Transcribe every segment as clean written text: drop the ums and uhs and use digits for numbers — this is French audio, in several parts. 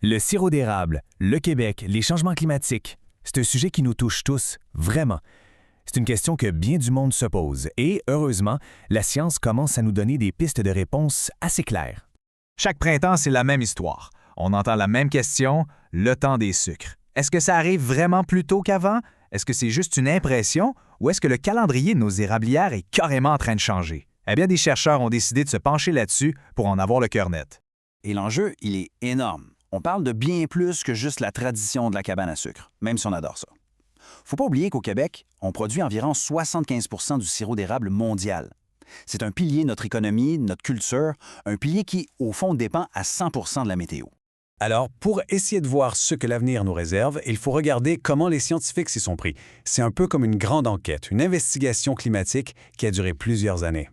Le sirop d'érable, le Québec, les changements climatiques, c'est un sujet qui nous touche tous, vraiment. C'est une question que bien du monde se pose et, heureusement, la science commence à nous donner des pistes de réponse assez claires. Chaque printemps, c'est la même histoire. On entend la même question, le temps des sucres. Est-ce que ça arrive vraiment plus tôt qu'avant? Est-ce que c'est juste une impression? Ou est-ce que le calendrier de nos érablières est carrément en train de changer? Eh bien, des chercheurs ont décidé de se pencher là-dessus pour en avoir le cœur net. Et l'enjeu, il est énorme. On parle de bien plus que juste la tradition de la cabane à sucre, même si on adore ça. Faut pas oublier qu'au Québec, on produit environ 75 du sirop d'érable mondial. C'est un pilier de notre économie, de notre culture, un pilier qui, au fond, dépend à 100 de la météo. Alors, pour essayer de voir ce que l'avenir nous réserve, il faut regarder comment les scientifiques s'y sont pris. C'est un peu comme une grande enquête, une investigation climatique qui a duré plusieurs années.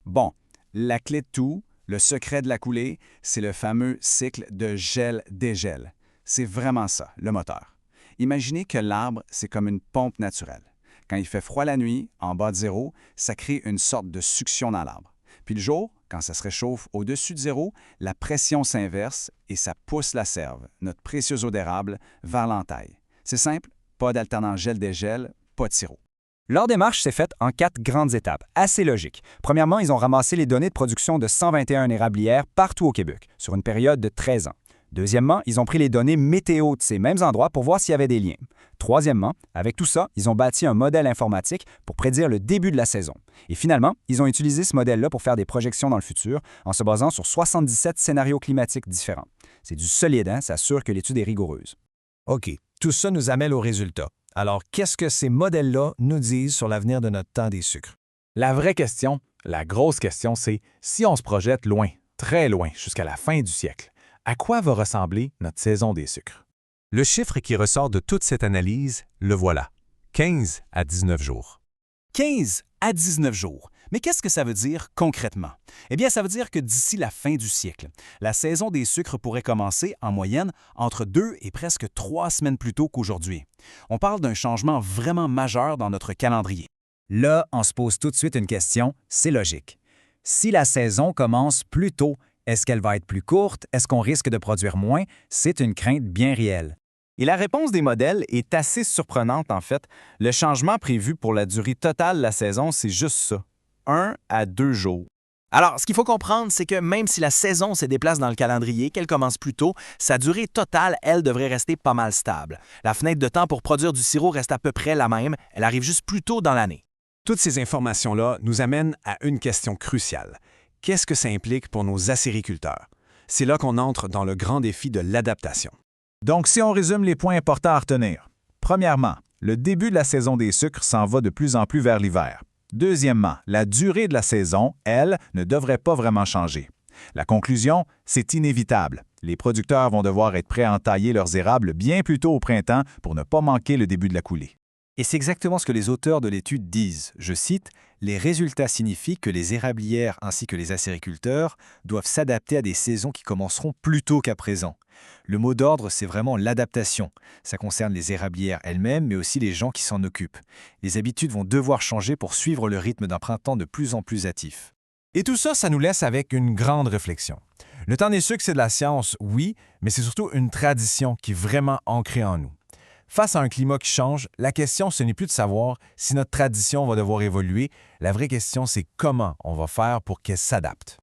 Bon, la clé de tout, le secret de la coulée, c'est le fameux cycle de gel-dégel. C'est vraiment ça, le moteur. Imaginez que l'arbre, c'est comme une pompe naturelle. Quand il fait froid la nuit, en bas de zéro, ça crée une sorte de succion dans l'arbre. Puis le jour, quand ça se réchauffe au-dessus de zéro, la pression s'inverse et ça pousse la sève, notre précieux eau d'érable, vers l'entaille. C'est simple, pas d'alternant gel-dégel, pas de sirop. Leur démarche s'est faite en 4 grandes étapes, assez logiques. Premièrement, ils ont ramassé les données de production de 121 érablières partout au Québec, sur une période de 13 ans. Deuxièmement, ils ont pris les données météo de ces mêmes endroits pour voir s'il y avait des liens. Troisièmement, avec tout ça, ils ont bâti un modèle informatique pour prédire le début de la saison. Et finalement, ils ont utilisé ce modèle-là pour faire des projections dans le futur en se basant sur 77 scénarios climatiques différents. C'est du solide, hein? Ça assure que l'étude est rigoureuse. OK, tout ça nous amène au résultat. Alors, qu'est-ce que ces modèles-là nous disent sur l'avenir de notre temps des sucres? La vraie question, la grosse question, c'est si on se projette loin, très loin, jusqu'à la fin du siècle, à quoi va ressembler notre saison des sucres? Le chiffre qui ressort de toute cette analyse, le voilà. 15 à 19 jours. 15 à 19 jours. Mais qu'est-ce que ça veut dire concrètement? Eh bien, ça veut dire que d'ici la fin du siècle, la saison des sucres pourrait commencer, en moyenne, entre 2 et presque 3 semaines plus tôt qu'aujourd'hui. On parle d'un changement vraiment majeur dans notre calendrier. Là, on se pose tout de suite une question, c'est logique. Si la saison commence plus tôt, est-ce qu'elle va être plus courte? Est-ce qu'on risque de produire moins? C'est une crainte bien réelle. Et la réponse des modèles est assez surprenante en fait. Le changement prévu pour la durée totale de la saison, c'est juste ça. 1 à 2 jours. Alors, ce qu'il faut comprendre, c'est que même si la saison se déplace dans le calendrier, qu'elle commence plus tôt, sa durée totale, elle, devrait rester pas mal stable. La fenêtre de temps pour produire du sirop reste à peu près la même, elle arrive juste plus tôt dans l'année. Toutes ces informations-là nous amènent à une question cruciale. Qu'est-ce que ça implique pour nos acériculteurs? C'est là qu'on entre dans le grand défi de l'adaptation. Donc, si on résume les points importants à retenir. Premièrement, le début de la saison des sucres s'en va de plus en plus vers l'hiver. Deuxièmement, la durée de la saison, elle, ne devrait pas vraiment changer. La conclusion, c'est inévitable. Les producteurs vont devoir être prêts à entailler leurs érables bien plus tôt au printemps pour ne pas manquer le début de la coulée. Et c'est exactement ce que les auteurs de l'étude disent. Je cite, « Les résultats signifient que les érablières ainsi que les acériculteurs doivent s'adapter à des saisons qui commenceront plus tôt qu'à présent. Le mot d'ordre, c'est vraiment l'adaptation. Ça concerne les érablières elles-mêmes, mais aussi les gens qui s'en occupent. Les habitudes vont devoir changer pour suivre le rythme d'un printemps de plus en plus hâtif. » Et tout ça, ça nous laisse avec une grande réflexion. Le temps des sucres, c'est de la science, oui, mais c'est surtout une tradition qui est vraiment ancrée en nous. Face à un climat qui change, la question, ce n'est plus de savoir si notre tradition va devoir évoluer. La vraie question, c'est comment on va faire pour qu'elle s'adapte.